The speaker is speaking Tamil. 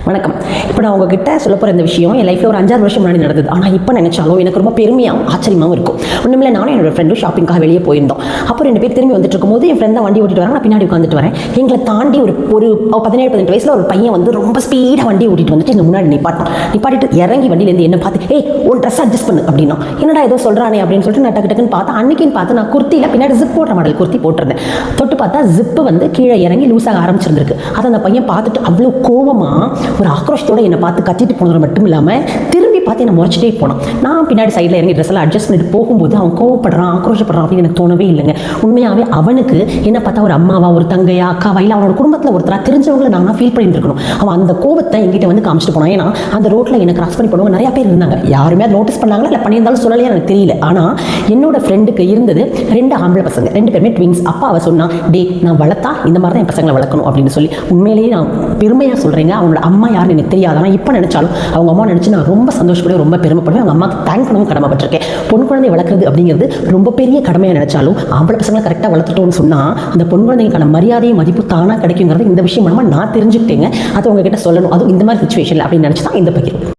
வணக்கம். இப்போ நான் உங்ககிட்ட சொல்ல போகிற இந்த விஷயம் என் லைஃப்பில் ஒரு 5-6 வருஷம் முன்னாடி நடந்தது. ஆனால் இப்போ நினச்சாலும் எனக்கு ரொம்ப பெருமையாகவும் ஆச்சரியமாகவும் இருக்கும். ஒன்றுமில்ல, நானும் என்னோட ஃப்ரெண்டும் ஷாப்பிங்காக வெளியே போயிருந்தோம். அப்போ 2 பேர் திரும்பி வந்துட்டு இருக்கும்போது என் ஃப்ரெண்ட் தான் வண்டி ஓட்டிட்டு வராங்க, நான் பின்னாடி உட்காந்துட்டு வரேன். எங்களை தாண்டி ஒரு 17-18 வயசில் ஒரு பையன் வந்து ரொம்ப ஸ்பீடாக வண்டி ஓட்டிட்டு வந்துட்டு எங்கள் முன்னாடி நிப்பாட்டிட்டு இறங்கி வண்டியிலேருந்து என்ன பார்த்து, ஏய் உன் ட்ரெஸ் அட்ஜஸ்ட் பண்ணு அப்படின்னா, என்னடா ஏதோ சொல்கிறானே அப்படின்னு சொல்லிட்டு நான் டக்குன்னு பார்த்தா, அன்னைக்குன்னு பார்த்து நான் குர்த்தியில் பின்னாடி ஜிப் போடுற மாடல் குர்த்தி போட்டிருந்தேன். தொட்டு பார்த்தா ஜிப்பு வந்து கீழே இறங்கி லூஸாக ஆரம்பிச்சிருந்திருக்கு. அதை அந்த பையன் பார்த்துட்டு அவ்வளோ கோவமாக ஒரு ஆக்ரோஷத்தோடு என்னை பார்த்து கத்திட்டு போனது மட்டும் இல்லாமல் திரும்பி பார்த்து என்னை முறைச்சிட்டே போனான். நான் பின்னாடி சைடில் இறங்கி ட்ரெஸ் எல்லாம் அட்ஜஸ்ட் பண்ணிட்டு போகும்போது அவன் கோவப்படுறான், ஆக்ரோஷப்படுறான் அப்படின்னு எனக்கு தோணவே இல்லைங்க. உண்மையாகவே அவனுக்கு என்ன பார்த்தா ஒரு அம்மாவா, ஒரு தங்கையா, அக்காவா, இல்லை அவனோட குடும்பத்தில் ஒருத்தரா தெரிஞ்சவங்களை நான் ஃபீல் பண்ணிட்டு இருக்கணும். அவன் அந்த கோவத்தை என்கிட்ட வந்து காமிச்சிட்டு போனான். ஏன்னா அந்த ரோட்டில் எனக்கு கிராஸ் பண்ணி போனவங்க நிறைய பேர் இருந்தாங்க. யாருமே அதை நோட்டீஸ் பண்ணாங்களா இல்லை பண்ணியிருந்தாலும் சொல்லலையே எனக்கு தெரியல. ஆனால் என்னோட ஃப்ரெண்டுக்கு இருந்தது 2 ஆம்பளை பசங்க, 2 பேருமே ட்வின்ஸ். அப்பா அவ சொன்னா, டே நான் வளர்த்தா இந்த மாதிரி தான் என் பசங்களை வளர்க்கணும் அப்படின்னு சொல்லி. உண்மையிலேயே நான் பெருமையாக சொல்கிறேங்க, அவங்களோட அம்மா யாருன்னு எனக்கு தெரியாது. ஆனால் இப்போ நினச்சாலும் அவங்க அம்மா நினச்சி நான் ரொம்ப சந்தோஷப்படுவேன், ரொம்ப பெருமைப்படுவேன். அவங்க அம்மாவுக்கு தேங்க் பண்ணவும் கடமைப்பட்டிருக்கேன். பொன் குழந்தை வளர்க்குறது அப்படிங்கிறது ரொம்ப பெரிய கடமையாக நினச்சாலும் ஆம்பளை பசங்களை கரெக்டாக வளர்த்துட்டோம்னு சொன்னால் அந்த பொன் குழந்தைக்கான மரியாதையும் மதிப்பு தானாக கிடைக்குங்கிறது இந்த விஷயம் மூலமாக நான் தெரிஞ்சுக்கிட்டேங்க. அது உங்ககிட்ட சொல்லணும், அதுவும் இந்த மாதிரி சுச்சுவேஷனில் அப்படின்னு நினச்சி தான் இந்த பகிர்வு.